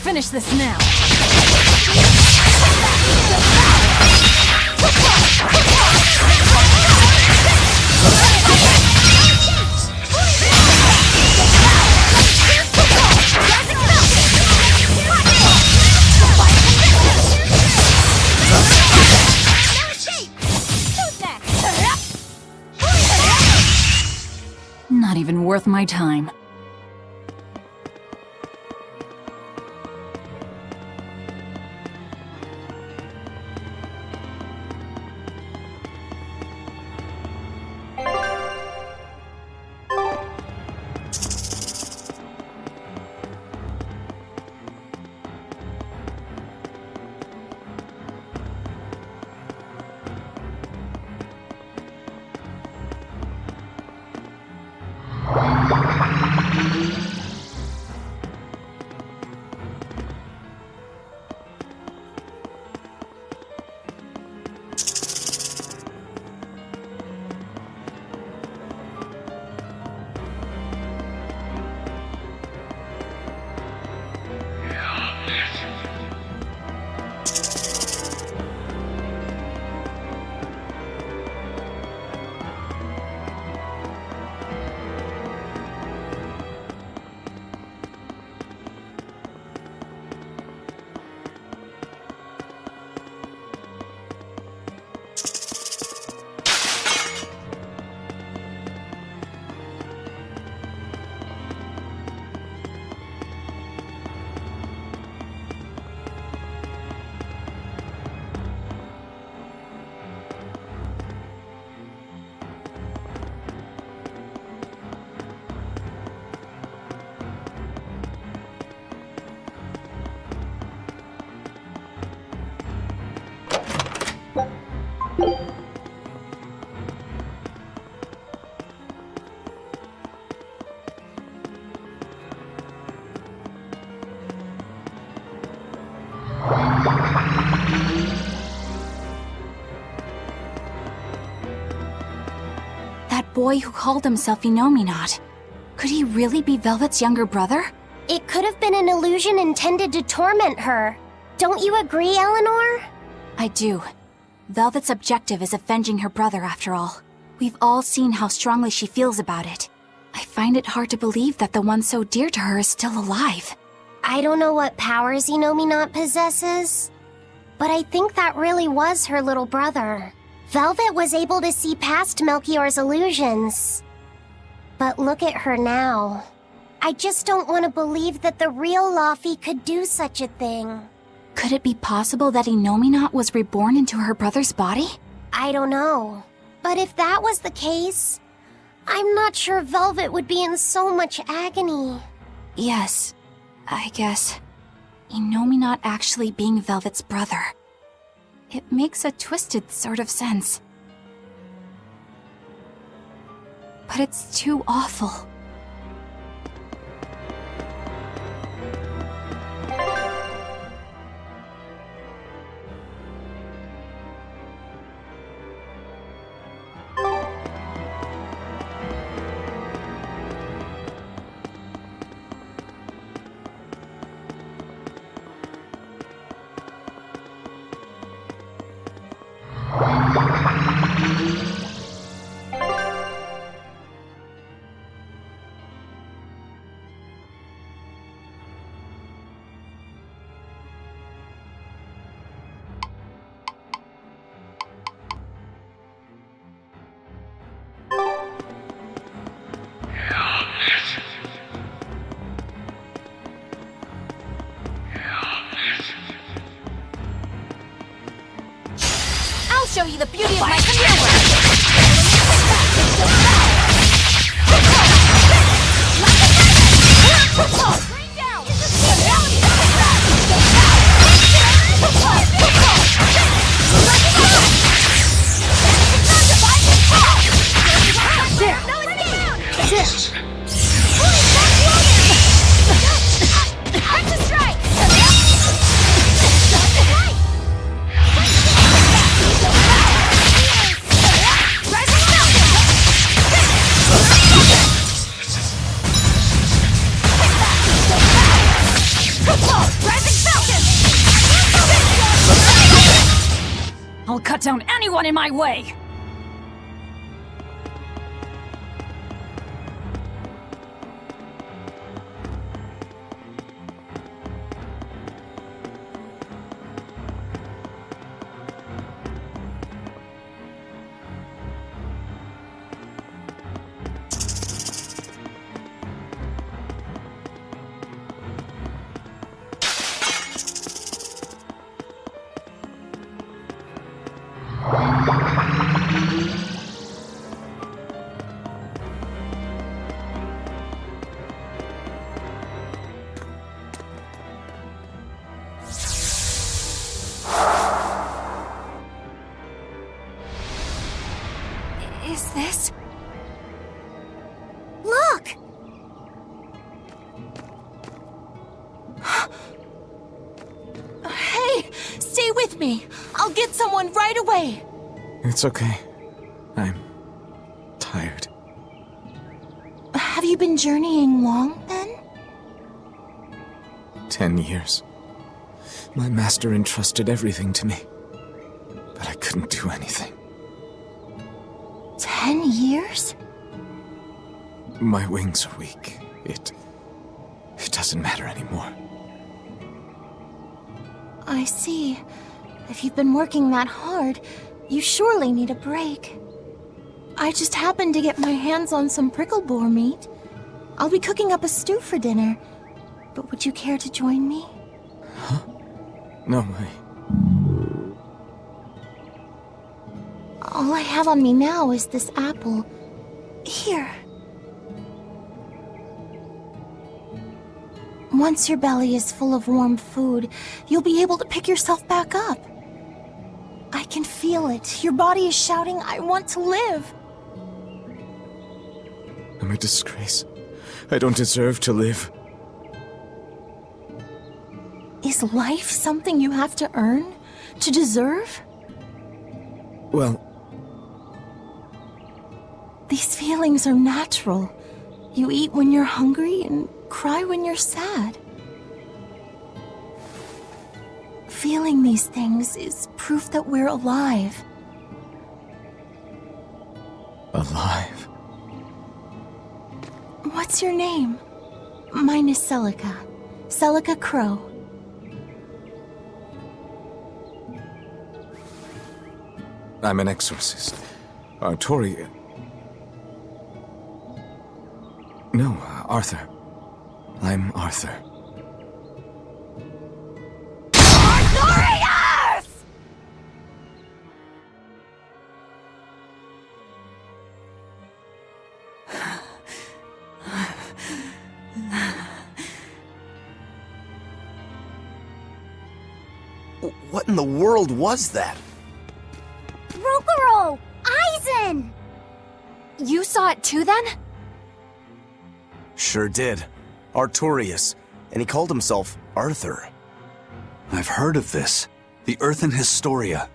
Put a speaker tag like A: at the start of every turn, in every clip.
A: finish this now. Not even worth my time. Boy who called himself Enominat. Could he really be Velvet's younger brother?
B: It could have been an illusion intended to torment her. Don't you agree, Eleanor?
A: I do. Velvet's objective is avenging her brother, after all. We've all seen how strongly she feels about it. I find it hard to believe that the one so dear to her is still alive.
B: I don't know what powers Enominat possesses, but I think that really was her little brother. Velvet was able to see past Melchior's illusions. But look at her now. I just don't want to believe that the real Laphi could do such a thing.
A: Could it be possible that Enominat was reborn into her brother's body?
B: I don't know. But if that was the case, I'm not sure Velvet would be in so much agony.
A: Yes, I guess. Enominat actually being Velvet's brother. It makes a twisted sort of sense. But it's too awful. Show you the beauty of my I'll cut down anyone in my way! Is this?
B: Look!
C: Hey! Stay with me! I'll get someone right away!
D: It's okay. I'm tired.
C: Have you been journeying long, then?
D: 10 years. My master entrusted everything to me, but I couldn't do anything.
C: 10 years?
D: My wings are weak. It doesn't matter anymore.
C: I see. If you've been working that hard, you surely need a break. I just happened to get my hands on some prickle boar meat. I'll be cooking up a stew for dinner, but would you care to join me?
D: Huh? No way.
C: All I have on me now is this apple. Here. Once your belly is full of warm food, you'll be able to pick yourself back up. I can feel it. Your body is shouting, I want to live.
D: I'm a disgrace. I don't deserve to live.
C: Is life something you have to earn? To deserve?
D: Well,
C: these feelings are natural. You eat when you're hungry and cry when you're sad. Feeling these things is proof that we're alive.
D: alive.
C: What's your name? Mine is Celica. Celica Crowe.
D: I'm an exorcist. Arthur. No, Arthur. I'm Arthur.
C: Arthurius!
E: What in the world was that?
B: Rokuro! Aizen!
A: You saw it too, then?
E: Sure did. Artorius. And he called himself Arthur.
F: I've heard of this. The Earthen Historia.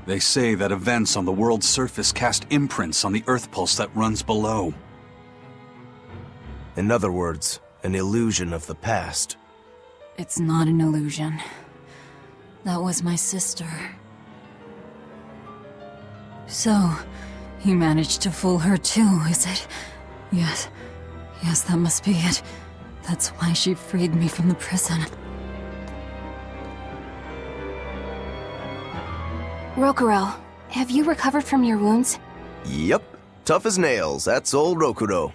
F: They say that events on the world's surface cast imprints on the Earth pulse that runs below.
E: In other words, an illusion of the past.
A: It's not an illusion. That was my sister. So, he managed to fool her too, is it? Yes, that must be it. That's why she freed me from the prison. Rokuro, have you recovered from your wounds?
E: Yep. Tough as nails. That's old Rokuro.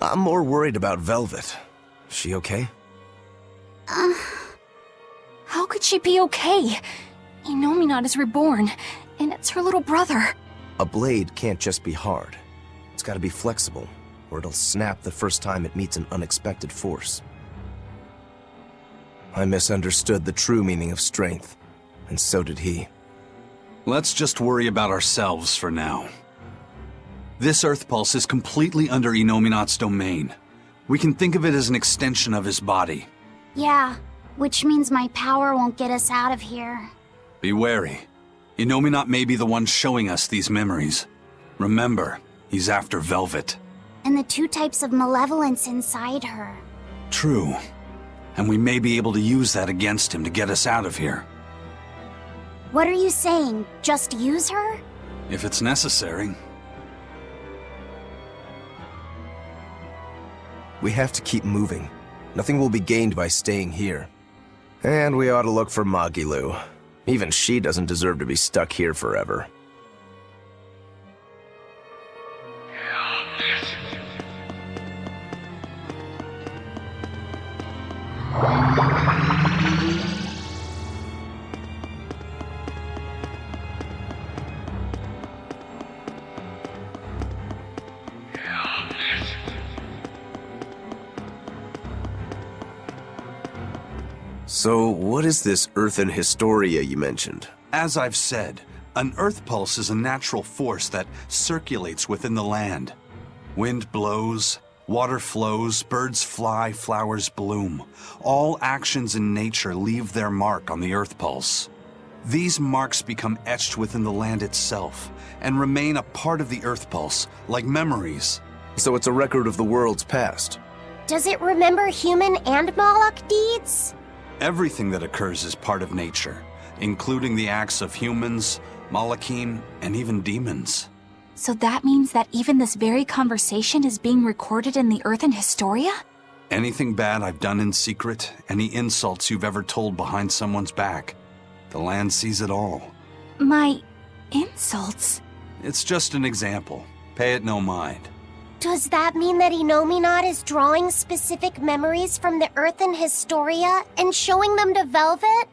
E: I'm more worried about Velvet. She okay?
A: How could she be okay? Inominat is reborn, and it's her little brother.
E: A blade can't just be hard. It's gotta be flexible, or it'll snap the first time it meets an unexpected force. I misunderstood the true meaning of strength, and so did he.
F: Let's just worry about ourselves for now. This Earth pulse is completely under Inominat's domain. We can think of it as an extension of his body.
B: Yeah, which means my power won't get us out of here.
F: Be wary. Inominat may be the one showing us these memories. Remember, he's after Velvet.
B: And the two types of malevolence inside her.
F: True. And we may be able to use that against him to get us out of here.
B: What are you saying? Just use her?
F: If it's necessary.
E: We have to keep moving. Nothing will be gained by staying here. And we ought to look for Magilu. Even she doesn't deserve to be stuck here forever. So, what is this earthen hysteria you mentioned?
F: As I've said, an earth pulse is a natural force that circulates within the land. Wind blows, water flows, birds fly, flowers bloom. All actions in nature leave their mark on the earth pulse. These marks become etched within the land itself and remain a part of the earth pulse, like memories.
E: So it's a record of the world's past.
B: Does it remember human and Moloch deeds?
F: Everything that occurs is part of nature, including the acts of humans, Malachim, and even demons.
A: So that means that even this very conversation is being recorded in the Earthen Historia?
F: Anything bad I've done in secret, any insults you've ever told behind someone's back, the land sees it all.
A: My insults?
F: It's just an example. Pay it no mind.
B: Does that mean that Innominat is drawing specific memories from the Earthen Historia and showing them to Velvet?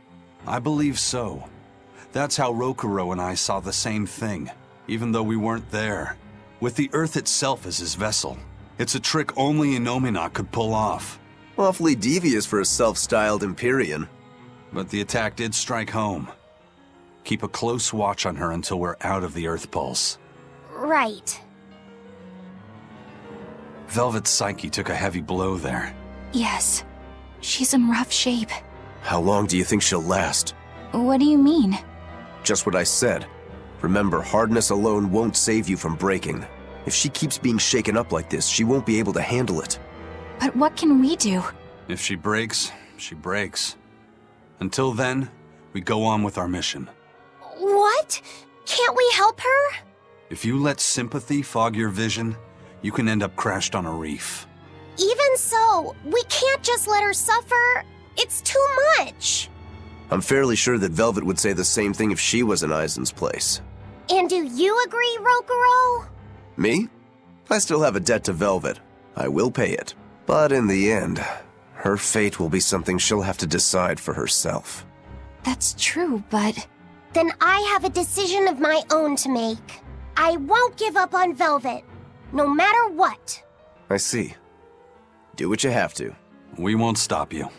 F: I believe so. That's how Rokuro and I saw the same thing, even though we weren't there. With the Earth itself as his vessel. It's a trick only Innominat could pull off.
E: Awfully devious for a self-styled Empyrean.
F: But the attack did strike home. Keep a close watch on her until we're out of the Earth Pulse.
B: Right.
F: Velvet's psyche took a heavy blow there.
A: Yes. She's in rough shape.
E: How long do you think she'll last?
A: What do you mean?
E: Just what I said. Remember, hardness alone won't save you from breaking. If she keeps being shaken up like this, she won't be able to handle it.
A: But what can we do?
F: If she breaks, she breaks. Until then, we go on with our mission.
B: What? Can't we help her?
F: If you let sympathy fog your vision, you can end up crashed on a reef.
B: Even so, we can't just let her suffer. It's too much.
E: I'm fairly sure that Velvet would say the same thing if she was in Aizen's place.
B: And do you agree, Rokuro?
E: Me? I still have a debt to Velvet. I will pay it. But in the end, her fate will be something she'll have to decide for herself.
A: That's true, but...
B: Then I have a decision of my own to make. I won't give up on Velvet, no matter what.
E: I see. Do what you have to.
F: We won't stop you.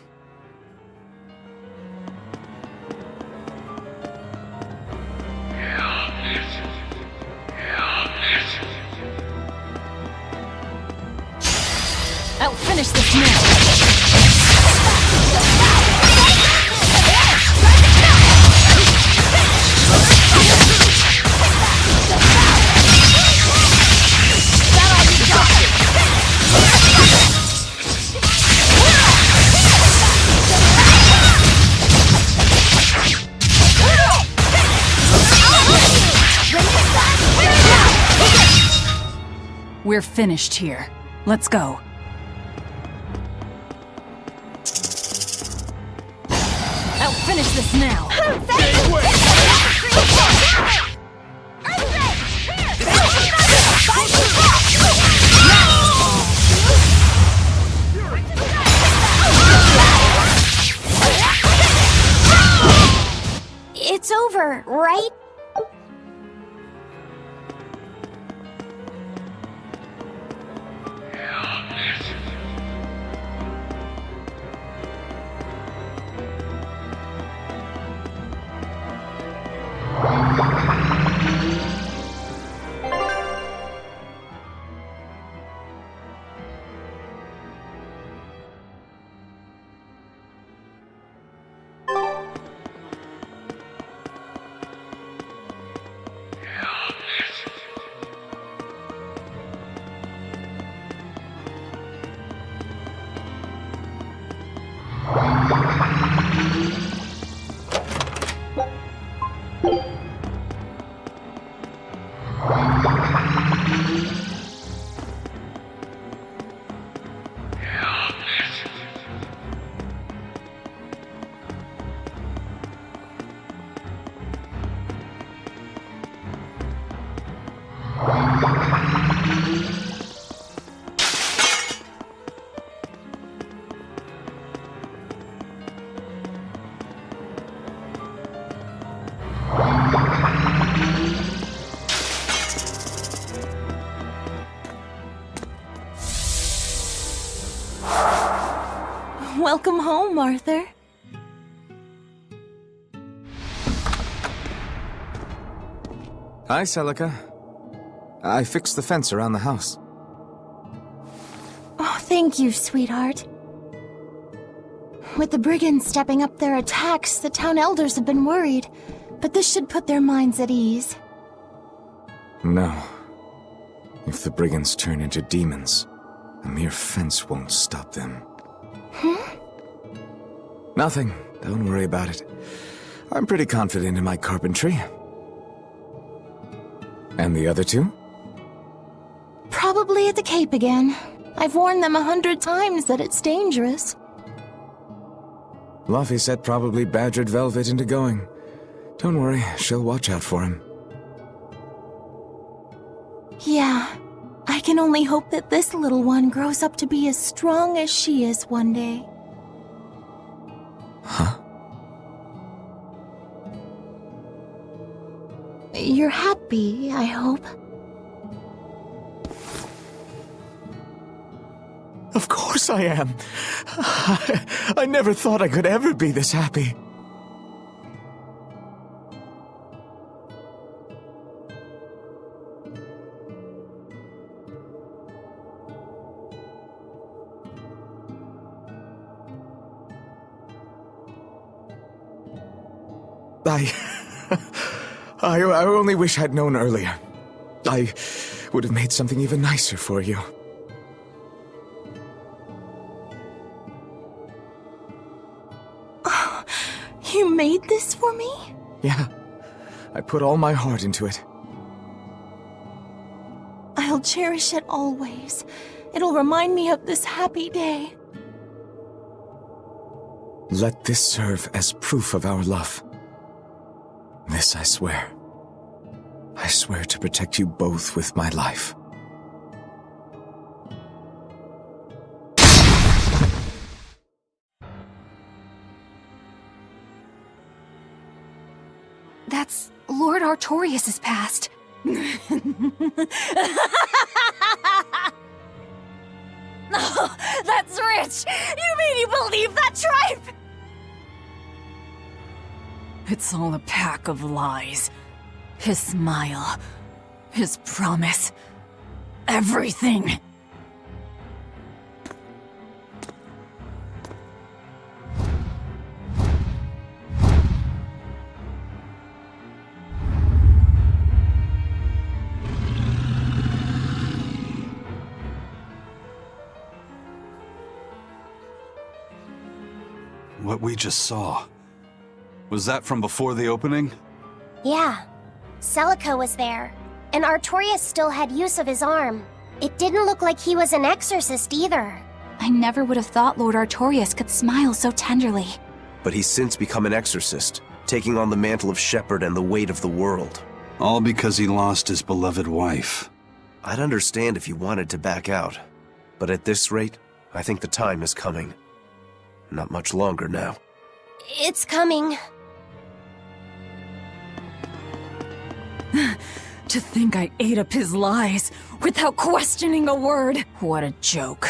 C: I'll finish this now. We're finished here. Let's go. I'll finish this now.
B: It's over, right?
C: Welcome home, Arthur.
D: Hi, Celica. I fixed the fence around the house.
C: Oh, thank you, sweetheart. With the brigands stepping up their attacks, the town elders have been worried, but this should put their minds at ease.
D: No. If the brigands turn into demons, a mere fence won't stop them. Nothing. Don't worry about it. I'm pretty confident in my carpentry. And the other two?
C: Probably at the Cape again. I've warned them 100 times that it's dangerous.
D: Laphicet probably badgered Velvet into going. Don't worry, she'll watch out for him.
C: Yeah. I can only hope that this little one grows up to be as strong as she is one day.
D: Huh?
C: You're happy, I hope.
D: Of course I am. I never thought I could ever be this happy. I only wish I'd known earlier. I would have made something even nicer for you.
C: Oh, you made this for me?
D: Yeah, I put all my heart into it.
C: I'll cherish it always. It'll remind me of this happy day.
D: Let this serve as proof of our love. This I swear. I swear to protect you both with my life.
A: That's Lord Artorius's past. Oh, that's rich! You mean you believe that tripe? It's all a pack of lies. His smile, his promise, everything.
F: What we just saw. Was that from before the opening?
B: Yeah. Celica was there, and Artorius still had use of his arm. It didn't look like he was an exorcist either.
A: I never would have thought Lord Artorius could smile so tenderly.
E: But he's since become an exorcist, taking on the mantle of shepherd and the weight of the world.
F: All because he lost his beloved wife.
E: I'd understand if you wanted to back out, but at this rate, I think the time is coming. Not much longer now.
B: It's coming.
A: To think I ate up his lies without questioning a word. What a joke.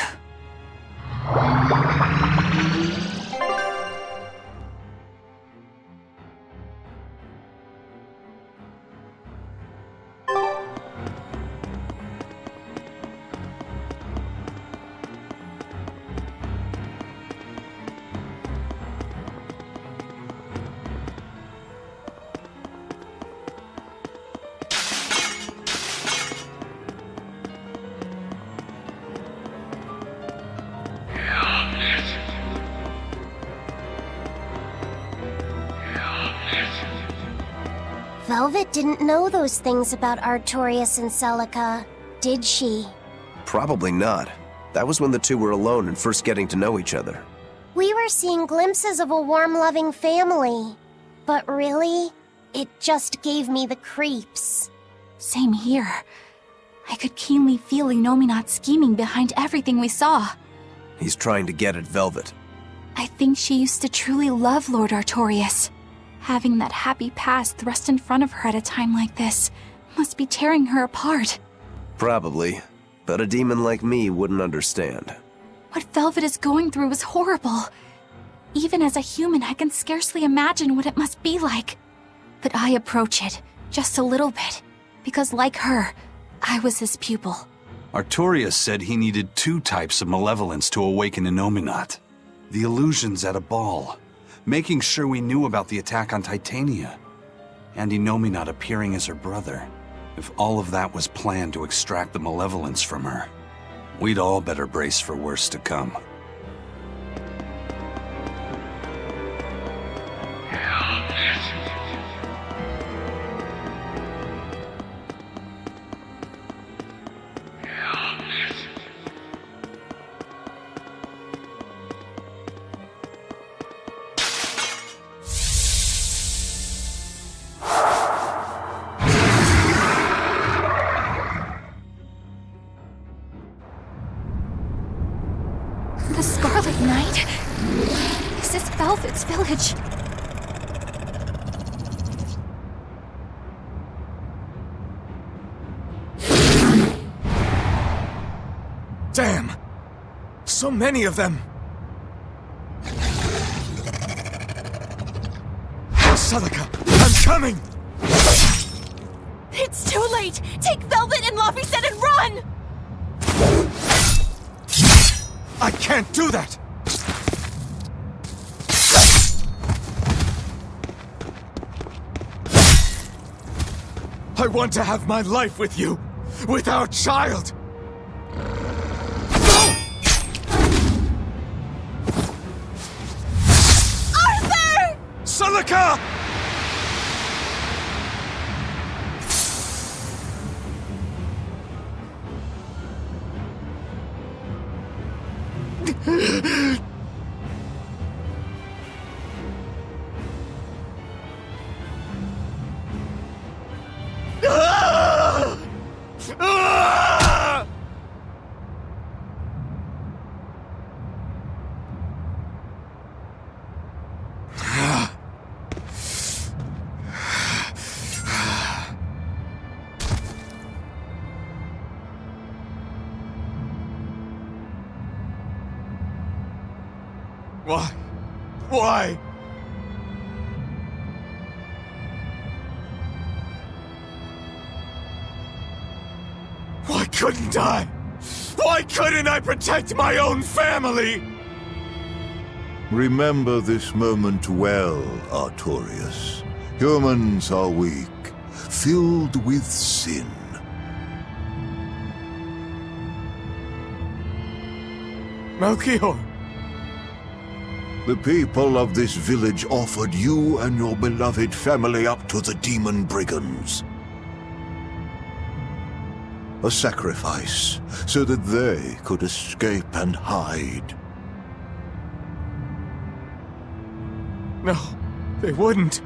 B: Velvet didn't know those things about Artorias and Celica, did she?
E: Probably not. That was when the two were alone and first getting to know each other.
B: We were seeing glimpses of a warm, loving family. But really, it just gave me the creeps.
A: Same here. I could keenly feel Innominat scheming behind everything we saw.
E: He's trying to get at Velvet.
A: I think she used to truly love Lord Artorias. Having that happy past thrust in front of her at a time like this must be tearing her apart.
E: Probably, but a demon like me wouldn't understand.
A: What Velvet is going through is horrible. Even as a human, I can scarcely imagine what it must be like. But I approach it, just a little bit, because like her, I was his pupil.
F: Artorias said he needed 2 types of malevolence to awaken Innominat. The illusions at a ball, making sure we knew about the attack on Titania, and Innominat appearing as her brother. If all of that was planned to extract the malevolence from her, we'd all better brace for worse to come.
A: The Scarlet Knight? This is Velvet's village.
D: Damn! So many of them! Celica, I'm coming!
C: It's too late! Take Velvet and Laphicet and run!
D: I can't do that! I want to have my life with you, with our child!
C: Arthur!
D: Celica! Why? Why? Why couldn't I? Why couldn't I protect my own family?
G: Remember this moment well, Artorias. Humans are weak, filled with sin.
D: Melchior!
G: The people of this village offered you and your beloved family up to the demon brigands. A sacrifice, so that they could escape and hide.
D: No, they wouldn't.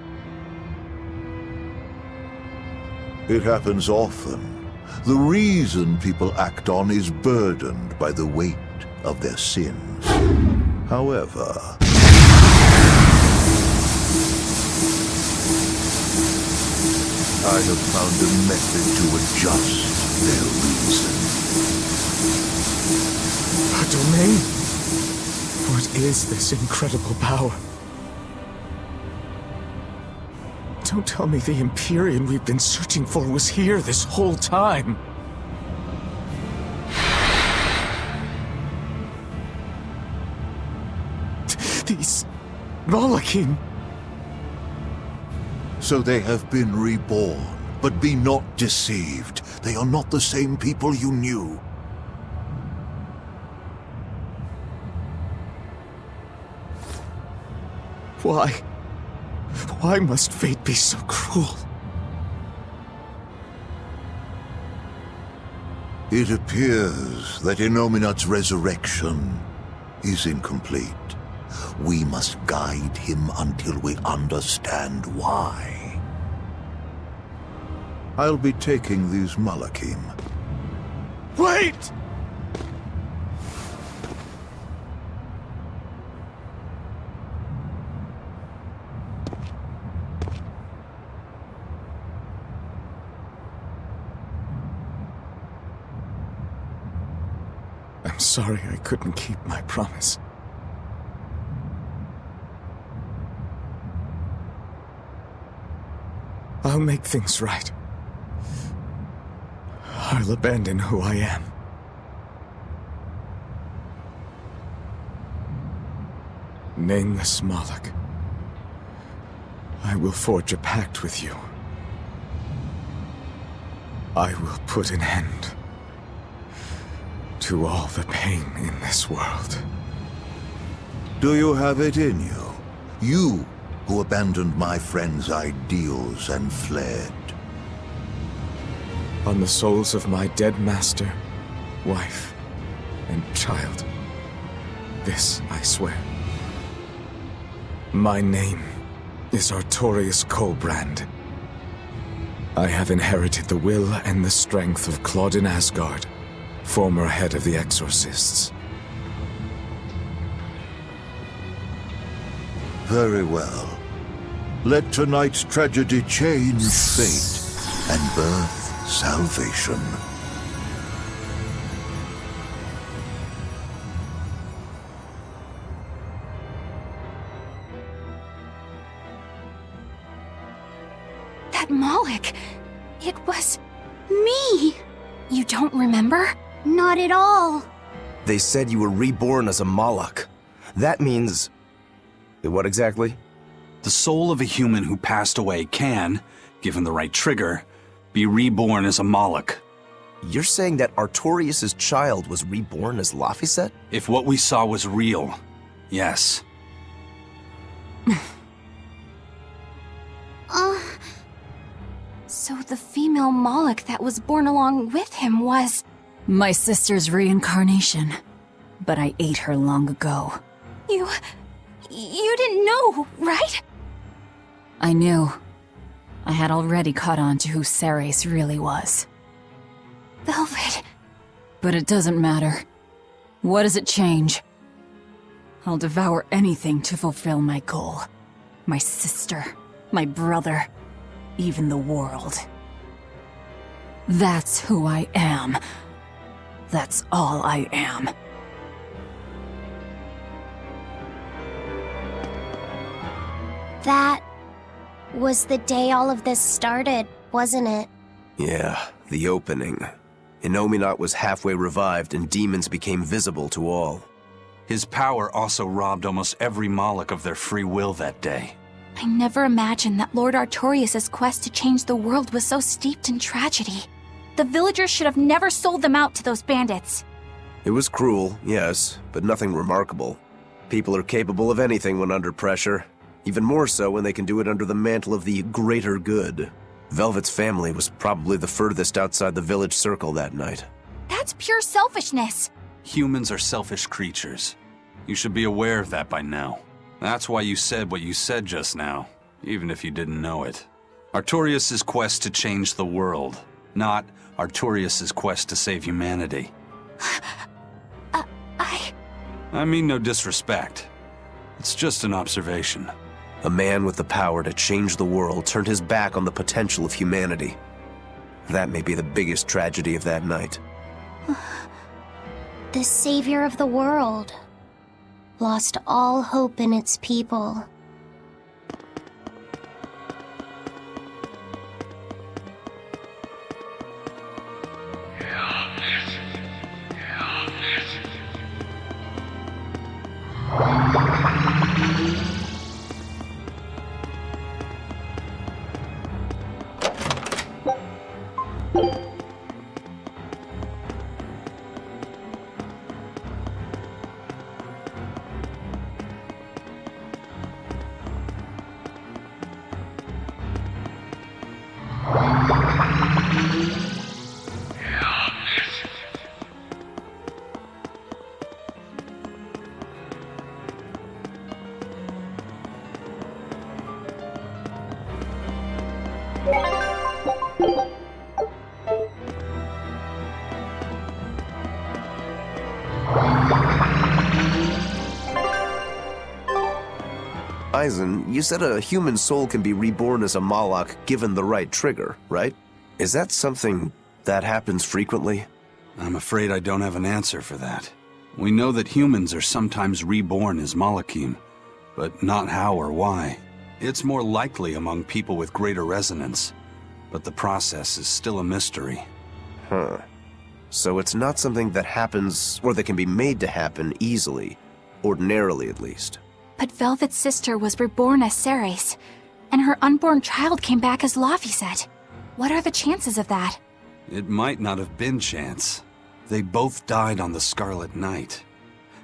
G: It happens often. The reason people act on is burdened by the weight of their sins. However, I have found a method to adjust their reason.
D: A domain? What is this incredible power? Don't tell me the Empyrean we've been searching for was here this whole time. These Malachim.
G: So they have been reborn, but be not deceived. They are not the same people you knew.
D: Why? Why must fate be so cruel?
G: It appears that Innominat's resurrection is incomplete. We must guide him until we understand why. I'll be taking these Malakim.
D: Wait! I'm sorry I couldn't keep my promise. I'll make things right. I'll abandon who I am. Nameless Moloch, I will forge a pact with you. I will put an end to all the pain in this world.
G: Do you have it in you? You who abandoned my friend's ideals and fled.
D: On the souls of my dead master, wife, and child. This I swear. My name is Artorius Colbrand. I have inherited the will and the strength of Claudin Asgard, former head of the Exorcists.
G: Very well. Let tonight's tragedy change fate and birth salvation.
A: That Moloch, it was me. You don't remember?
B: Not at all.
E: They said you were reborn as a Moloch. That means... what exactly?
F: The soul of a human who passed away can, given the right trigger, be reborn as a Moloch.
E: You're saying that Artorius' child was reborn as Laphicet?
F: If what we saw was real, yes.
A: So the female Moloch that was born along with him was...
H: My sister's reincarnation, but I ate her long ago.
A: You didn't know, right?
H: I knew. I had already caught on to who Ceres really was.
A: Velvet.
H: But it doesn't matter. What does it change? I'll devour anything to fulfill my goal. My sister, my brother, even the world. That's who I am. That's all I am.
B: That was the day all of this started, wasn't it?
E: Yeah, the opening. Innominat was halfway revived and demons became visible to all.
F: His power also robbed almost every Moloch of their free will that day.
A: I never imagined that Lord Artorius' quest to change the world was so steeped in tragedy. The villagers should have never sold them out to those bandits.
E: It was cruel, yes, but nothing remarkable. People are capable of anything when under pressure. Even more so when they can do it under the mantle of the greater good. Velvet's family was probably the furthest outside the village circle that night.
A: That's pure selfishness.
F: Humans are selfish creatures. You should be aware of that by now. That's why you said what you said just now, even if you didn't know it. Artorius' quest to change the world, not Artorius' quest to save humanity. I mean no disrespect. It's just an observation.
E: A man with the power to change the world turned his back on the potential of humanity. That may be the biggest tragedy of that night.
B: The savior of the world lost all hope in its people.
E: horizon, you said a human soul can be reborn as a Malak given the right trigger, right? Is that something that happens frequently?
F: I'm afraid I don't have an answer for that. We know that humans are sometimes reborn as Malakim, but not how or why. It's more likely among people with greater resonance, but the process is still a mystery.
E: Huh. So it's not something that happens, or that can be made to happen easily, ordinarily at least.
A: But Velvet's sister was reborn as Ceres, and her unborn child came back as Laphicet. What are the chances of that?
F: It might not have been chance. They both died on the Scarlet Night.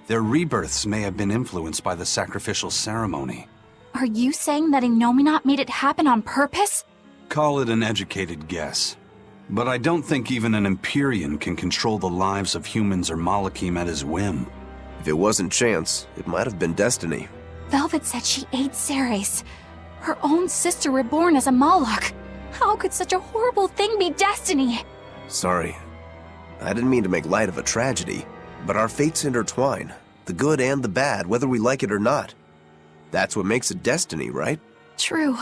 F: Their rebirths may have been influenced by the sacrificial ceremony.
A: Are you saying that Innominat made it happen on purpose?
F: Call it an educated guess. But I don't think even an Empyrean can control the lives of humans or Malakim at his whim.
E: If it wasn't chance, it might have been destiny.
A: Velvet said she ate Ceres, her own sister reborn as a Malak. How could such a horrible thing be destiny?
E: Sorry. I didn't mean to make light of a tragedy, but our fates intertwine, the good and the bad, whether we like it or not. That's what makes it destiny, right?
A: True.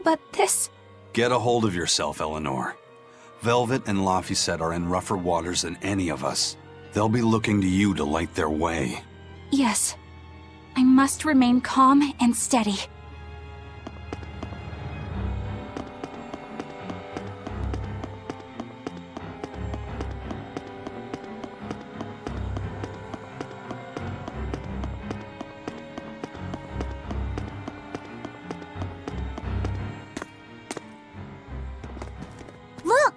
A: But this...
F: Get a hold of yourself, Eleanor. Velvet and Laphicet are in rougher waters than any of us. They'll be looking to you to light their way.
A: Yes. I must remain calm and steady.
B: Look!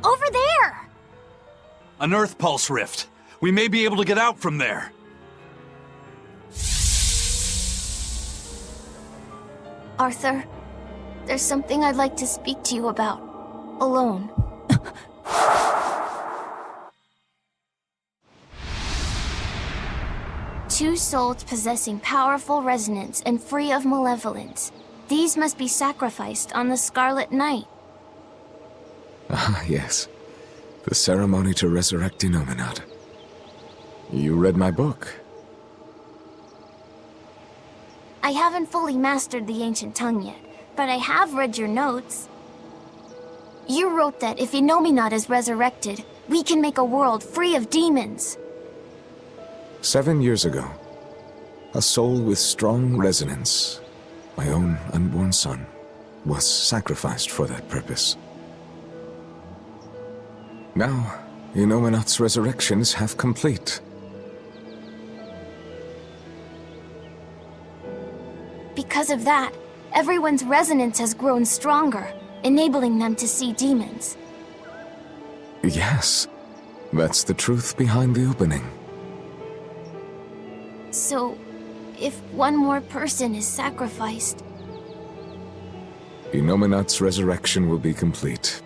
B: Over there!
F: An Earth Pulse rift. We may be able to get out from there.
C: Arthur, there's something I'd like to speak to you about. Alone. Two souls possessing powerful resonance and free of malevolence. These must be sacrificed on the Scarlet Night.
D: Ah, yes. The ceremony to resurrect Innominat. You read my book.
C: I haven't fully mastered the ancient tongue yet, but I have read your notes. You wrote that if Innominat is resurrected, we can make a world free of demons.
D: 7 years ago, a soul with strong resonance, my own unborn son, was sacrificed for that purpose. Now, Innominat's resurrection is half complete.
C: Because of that, everyone's resonance has grown stronger, enabling them to see demons.
D: Yes, that's the truth behind the opening.
C: So, if one more person is sacrificed...
D: Innominat's resurrection will be complete,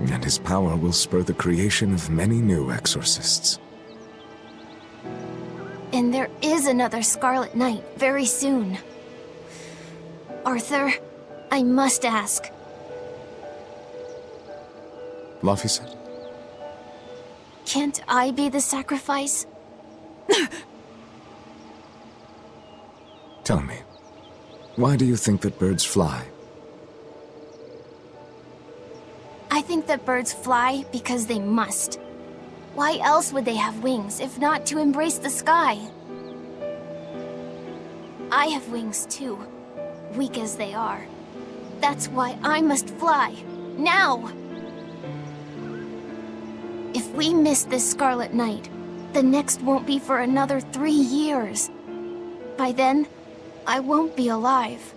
D: and his power will spur the creation of many new exorcists.
C: And there is another Scarlet Night very soon. Arthur, I must ask.
D: Laphicet?
C: Can't I be the sacrifice?
D: Tell me, why do you think that birds fly?
C: I think that birds fly because they must. Why else would they have wings if not to embrace the sky? I have wings too, weak as they are. That's why I must fly, now! If we miss this Scarlet Night, the next won't be for another 3 years. By then, I won't be alive.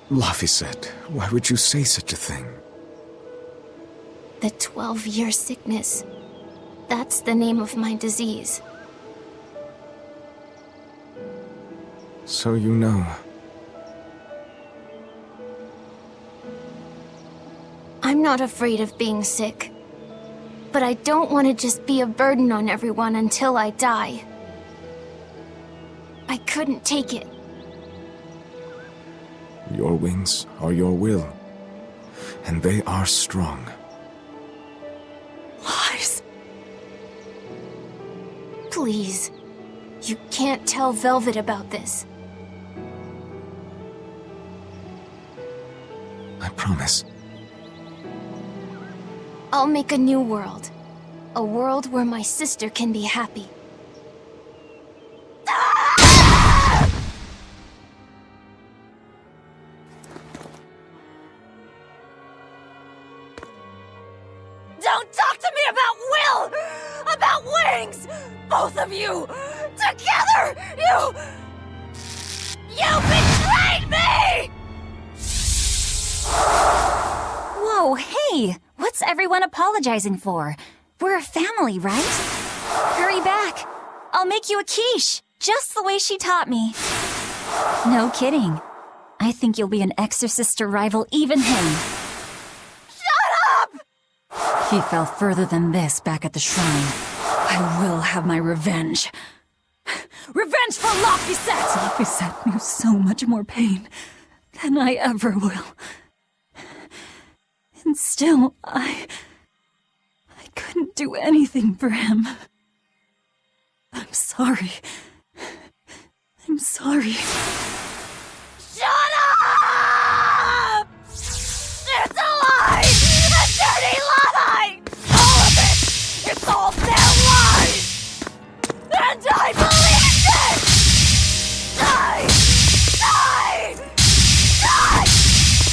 D: Laphicet, why would you say such a thing?
C: The 12-year sickness. That's the name of my disease.
D: So you know.
C: I'm not afraid of being sick. But I don't want to just be a burden on everyone until I die. I couldn't take it.
D: Your wings are your will, and they are strong.
C: Lies. Please. You can't tell Velvet about this.
D: promise.
B: I'll make a new world. A world where my sister can be happy.
A: Don't talk to me about will! About wings! Both of you! Together! You betrayed me!
H: Whoa, hey! What's everyone apologizing for? We're a family, right? Hurry back. I'll make you a quiche, just the way she taught me. No kidding. I think you'll be an exorcist to rival even him.
A: Shut up!
H: He fell further than this back at the shrine. I will have my revenge. Revenge for Laphicet! Laphicet knew so much more pain than I ever will. And still, I couldn't do anything for him. I'm sorry. I'm sorry.
A: Shut up! It's a lie! A dirty lie! All of it! It's all their lies! And I believed it! Die! Die! Die!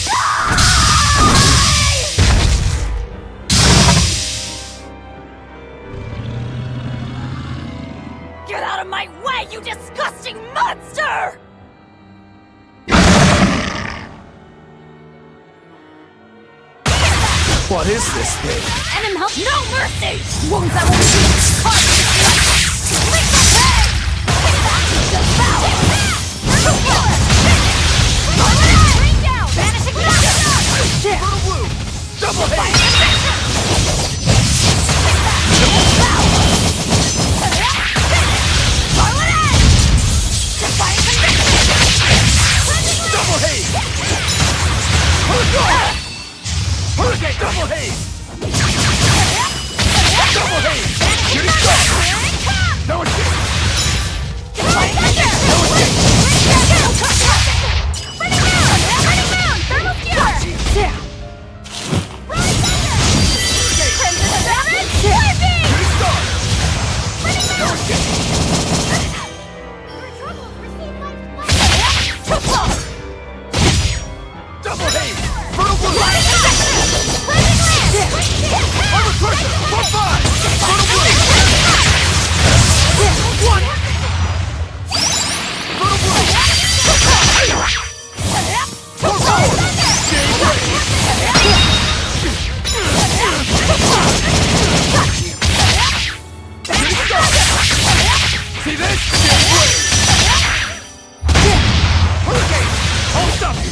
A: Die! Get out of my way, you disgusting monster!
E: What is this thing?
A: Enemy help, no mercy! Wounds that won't heal! Lick the head! Devour! Bring down! Vanishing blue!
E: Double hit! Double haze! Hurricane! Double haze! Double haze! Shooting star! No escape! No escape!
A: Running down! Thermal cure!
E: Hurricane!
A: Crimson damage! Scorpion!
E: Shooting star! No escape! Double haze! Fertile blue! Armor crusher! 1-5! Fertile blue! 1! Fertile blue! 4-4! Shade ray! Shooting star! See this? Shade ray! Hurricane! I'll stop you!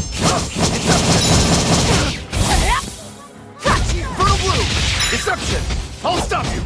E: Fertile blue! Deception! I'll stop you!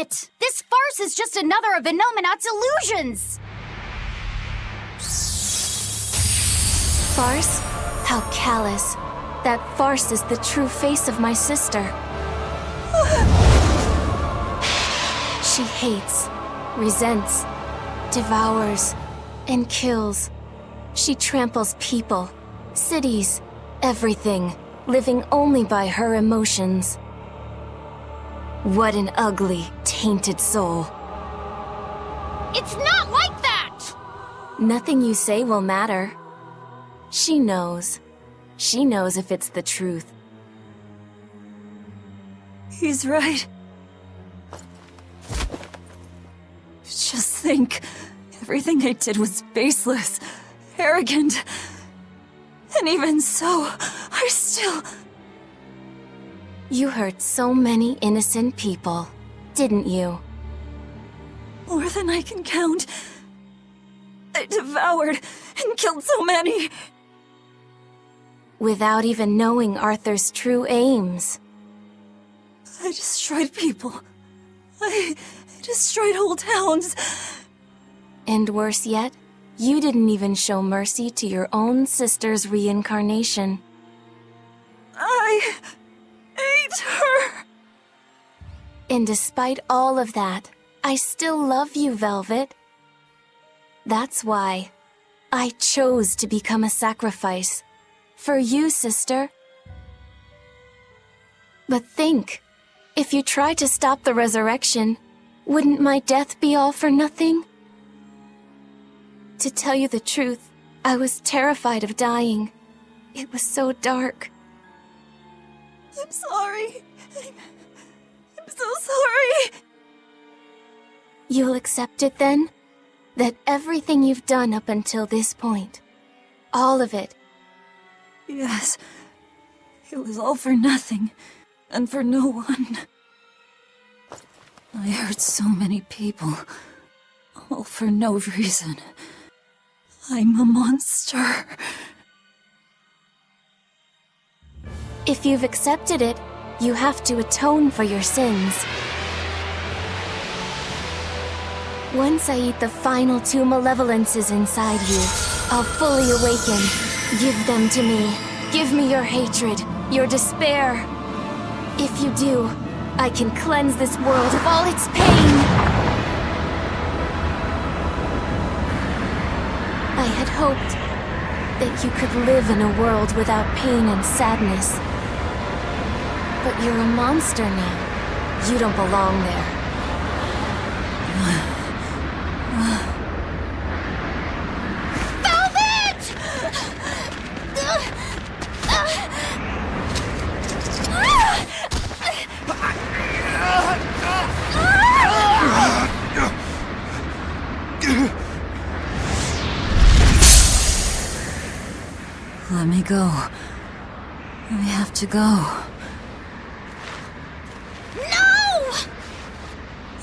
B: it! This farce is just another of Inominat's illusions!
A: Farce? How callous. That farce is the true face of my sister. She hates, resents, devours, and kills. She tramples people, cities, everything, living only by her emotions. What an ugly, tainted soul.
B: It's not like that!
A: Nothing you say will matter. She knows. She knows if it's the truth.
H: He's right. Just think, everything I did was baseless, arrogant. And even so, I still...
A: You hurt so many innocent people, didn't you?
H: More than I can count. I devoured and killed so many.
A: Without even knowing Arthur's true aims.
H: I destroyed people. I destroyed whole towns.
A: And worse yet, you didn't even show mercy to your own sister's reincarnation.
H: I ate her.
A: And despite all of that, I still love you, Velvet. That's why I chose to become a sacrifice. For you, sister. But think, if you tried to stop the resurrection, wouldn't my death be all for nothing? To tell you the truth, I was terrified of dying. It was so dark.
H: I'm sorry. I'm so sorry.
A: You'll accept it then? That everything you've done up until this point, all of it,
H: Yes. It was all for nothing, and for no one. I hurt so many people, all for no reason. I'm a monster.
A: if you've accepted it, you have to atone for your sins. Once I eat the final 2 malevolences inside you, I'll fully awaken. Give them to me. Give me your hatred, your despair. If you do, I can cleanse this world of all its pain. I had hoped that you could live in a world without pain and sadness. But you're a monster now. You don't belong there.
H: Let me go. I have to go.
B: No!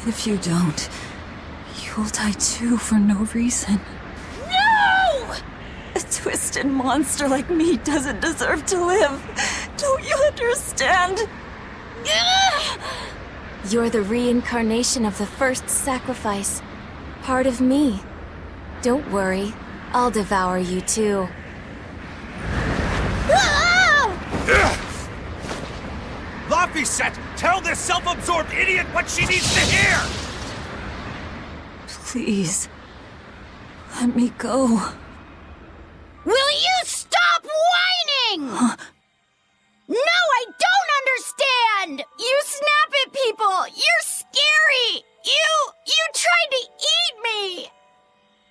H: If you don't, you'll die too for no reason.
B: No!
H: A twisted monster like me doesn't deserve to live. Don't you understand?
A: You're the reincarnation of the first sacrifice. Part of me. Don't worry, I'll devour you too.
I: Laphicet, tell this self-absorbed idiot what she needs to hear!
H: Please, let me go.
B: Will you stop whining?
H: Huh?
B: No, I don't understand! You snap at people! You're scary! You tried to eat me!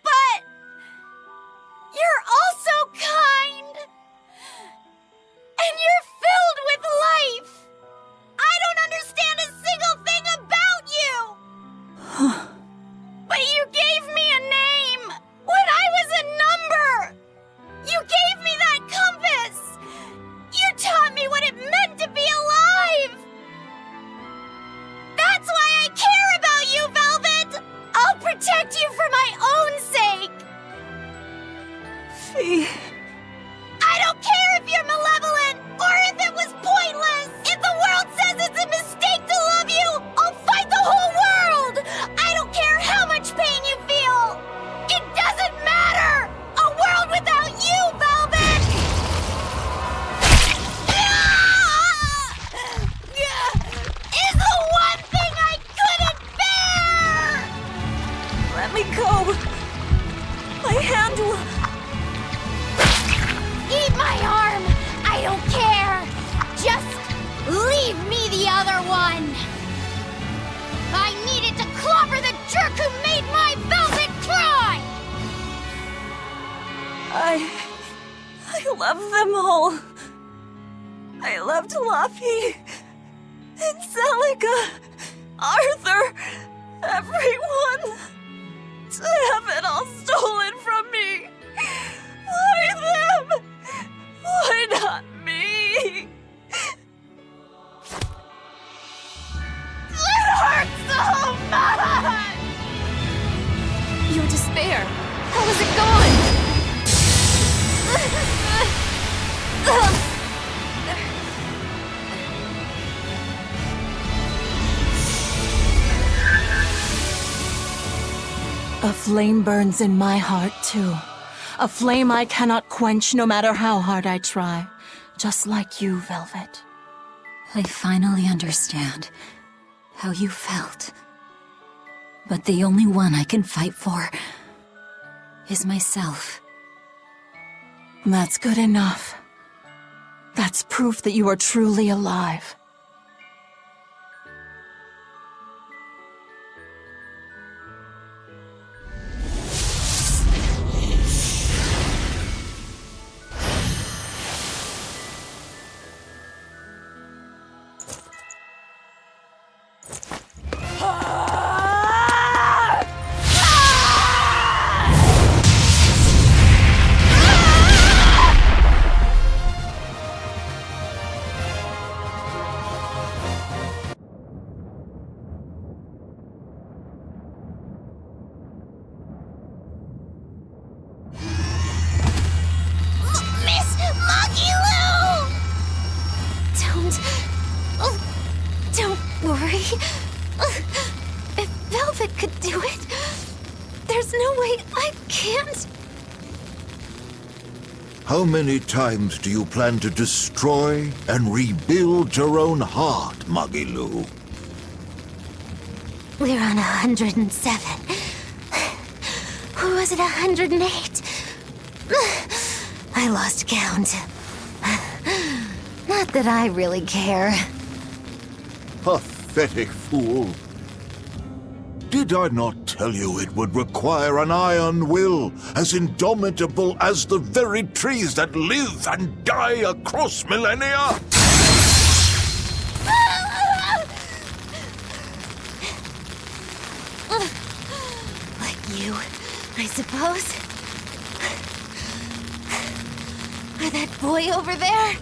B: But you're also kind! And you're filled with life! I don't understand a single thing about you! But you gave me a name! When I was a number! You gave
C: me go! My hand will...
B: Eat my arm! I don't care! Just leave me the other one! I needed to clobber the jerk who made my velvet cry!
C: I love them all. I loved Laphie and Celica, Arthur, everyone. To have it all stolen from me. Why them? Why not me? It hurts so much!
A: Your despair. How is it gone?
C: A flame burns in my heart, too. A flame I cannot quench no matter how hard I try. Just like you, Velvet.
H: I finally understand how you felt. But the only one I can fight for is myself.
C: That's good enough. That's proof that you are truly alive.
A: Don't worry. If Velvet could do it, there's no way I can't.
G: How many times do you plan to destroy and rebuild your own heart, Magilou?
B: We're on 107. Or was it 108? I lost count. Not that I really care.
G: Pathetic fool. Did I not tell you it would require an iron will as indomitable as the very trees that live and die across millennia?
B: Like you, I suppose. Or that boy over there.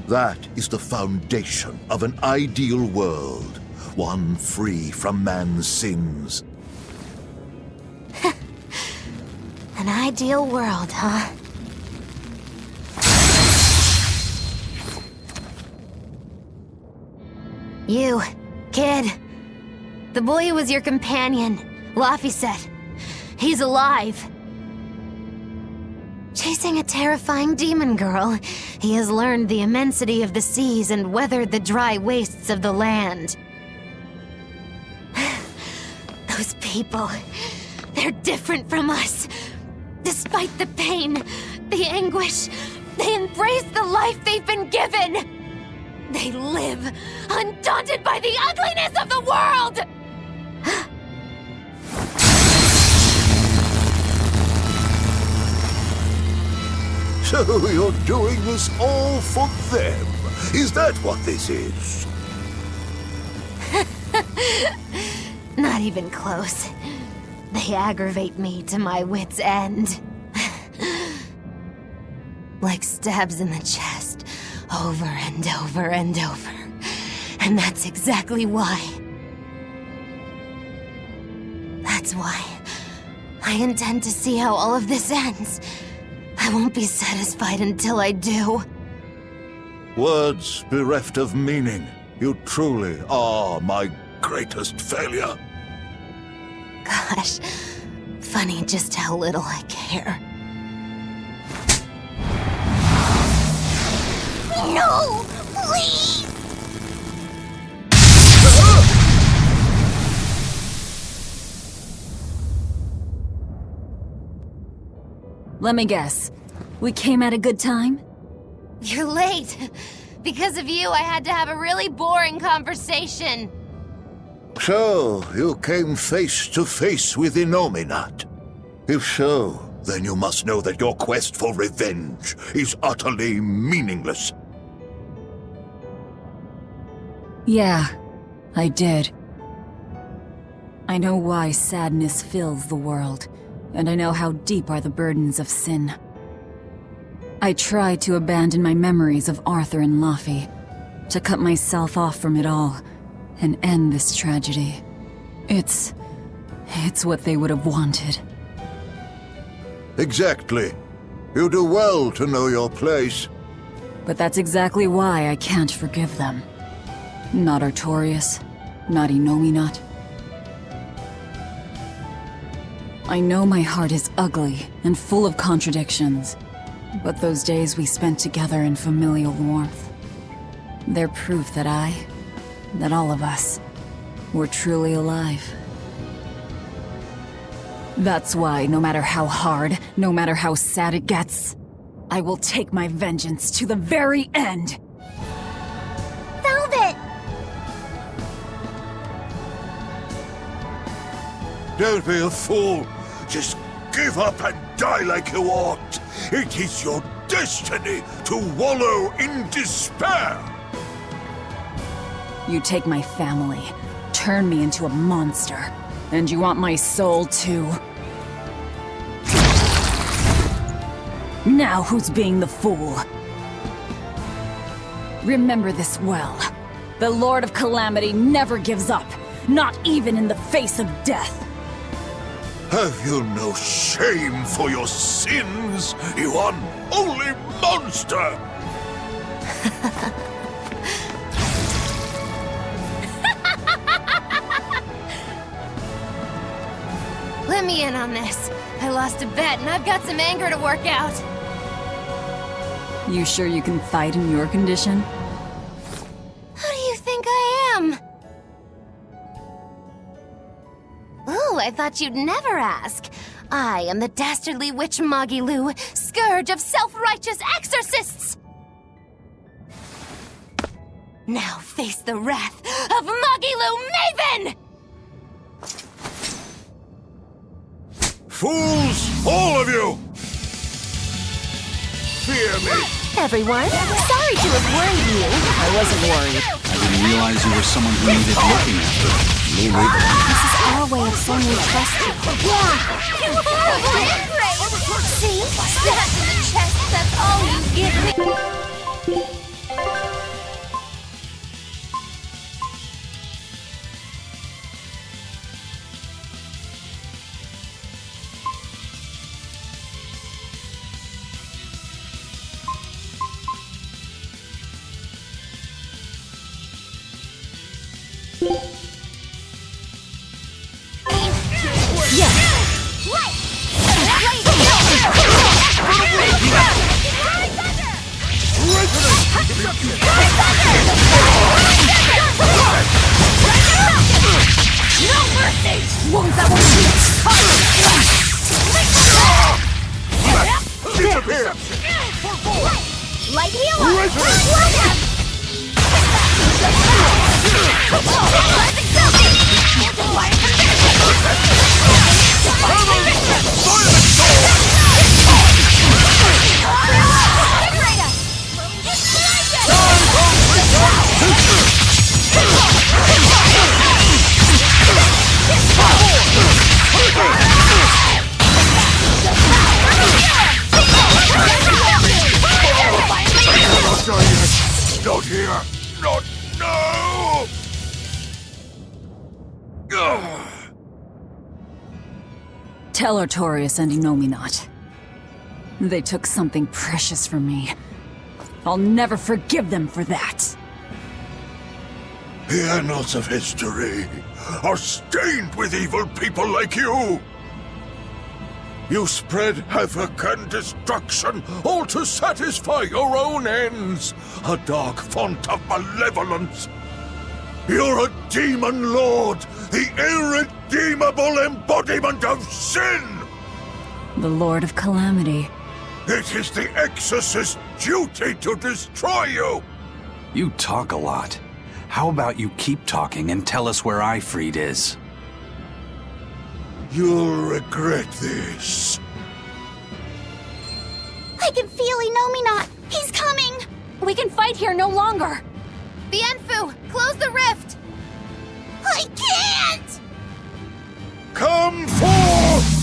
G: That is the foundation of an ideal world. One free from man's sins.
B: An ideal world, huh? You, kid. The boy who was your companion, Laphicet. He's alive. Chasing a terrifying demon girl, he has learned the immensity of the seas and weathered the dry wastes of the land. Those people, they're different from us. Despite the pain, the anguish, they embrace the life they've been given. They live, undaunted by the ugliness of the world!
G: So you're doing this all for them? Is that what this is?
B: Not even close. They aggravate me to my wit's end. Like stabs in the chest, over and over and over. And that's exactly why. That's why I intend to see how all of this ends. I won't be satisfied until I do.
G: Words bereft of meaning. You truly are my greatest failure.
B: Gosh, funny just how little I care. No! Please!
H: Let me guess. We came at a good time?
B: You're late. Because of you, I had to have a really boring conversation.
G: So, you came face to face with Innominat. If so, then you must know that your quest for revenge is utterly meaningless.
H: Yeah, I did. I know why sadness fills the world, and I know how deep are the burdens of sin. I tried to abandon my memories of Arthur and Laphi, to cut myself off from it all, and end this tragedy. It's what they would have wanted.
G: Exactly. You do well to know your place.
H: But that's exactly why I can't forgive them. Not Artorius, not Innominat. I know my heart is ugly and full of contradictions, but those days we spent together in familial warmth, they're proof that all of us, were truly alive. That's why, no matter how hard, no matter how sad it gets, I will take my vengeance to the very end!
B: Velvet!
G: Don't be a fool. Just give up and die like you ought. It is your destiny to wallow in despair.
H: You take my family, turn me into a monster, and you want my soul too? Now who's being the fool? Remember this well. The Lord of Calamity never gives up, not even in the face of death.
G: Have you no shame for your sins, you unholy monster?
B: Let me in on this. I lost a bet and I've got some anger to work out.
H: You sure you can fight in your condition?
B: Who do you think I am? Ooh, I thought you'd never ask. I am the dastardly witch Magilu, scourge of self-righteous exorcists! Now face the wrath of Magilu Maven!
G: Fools, all of you! Fear me!
C: Everyone, sorry to have worried you.
H: I wasn't worried.
F: I didn't realize you were someone who needed looking after.
B: This is our way of saying we trust you. Yeah! You horrible ingrate! See? Stab in the chest, that's all you give me! Light heal!
G: Not here! Not now!
H: Tell Artorius and Innominat. They took something precious from me. I'll never forgive them for that.
G: The annals of history are stained with evil people like you! You spread havoc and destruction, all to satisfy your own ends. A dark font of malevolence. You're a demon lord, the irredeemable embodiment of sin!
H: The Lord of Calamity.
G: It is the Exorcist's duty to destroy you!
F: You talk a lot. How about you keep talking and tell us where Ifrit is?
G: You'll regret this.
B: I can feel Inomina! He's coming!
A: We can fight here no longer!
C: Bienfu, close the rift!
B: I can't!
G: Come forth!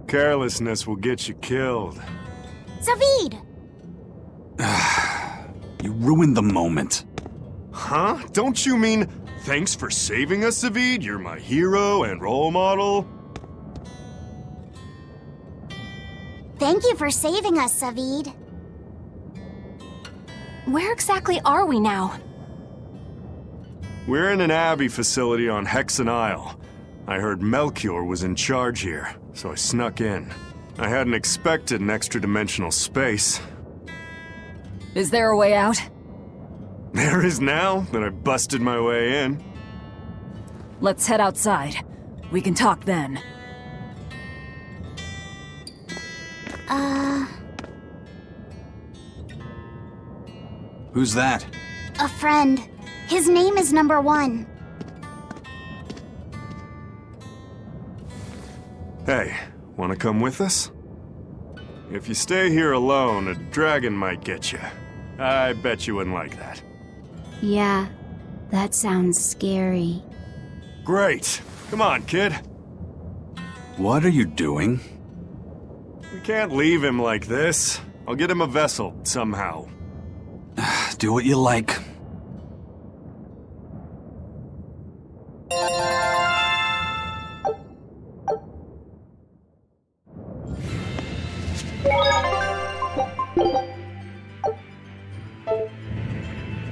J: Carelessness will get you killed.
B: Zavid!
F: You ruined the moment.
J: Huh? Don't you mean, thanks for saving us, Zavid? You're my hero and role model?
B: Thank you for saving us, Zavid.
A: Where exactly are we now?
J: We're in an Abbey facility on Hexen Isle. I heard Melchior was in charge here, so I snuck in. I hadn't expected an extra-dimensional space.
H: Is there a way out?
J: There is now that I busted my way in.
H: Let's head outside. We can talk then.
F: Who's that?
B: A friend. His name is Number 1.
J: Hey, wanna come with us? If you stay here alone, a dragon might get you. I bet you wouldn't like that.
B: Yeah, that sounds scary.
J: Great. Come on, kid.
F: What are you doing?
J: We can't leave him like this. I'll get him a vessel, somehow.
F: Do what you like.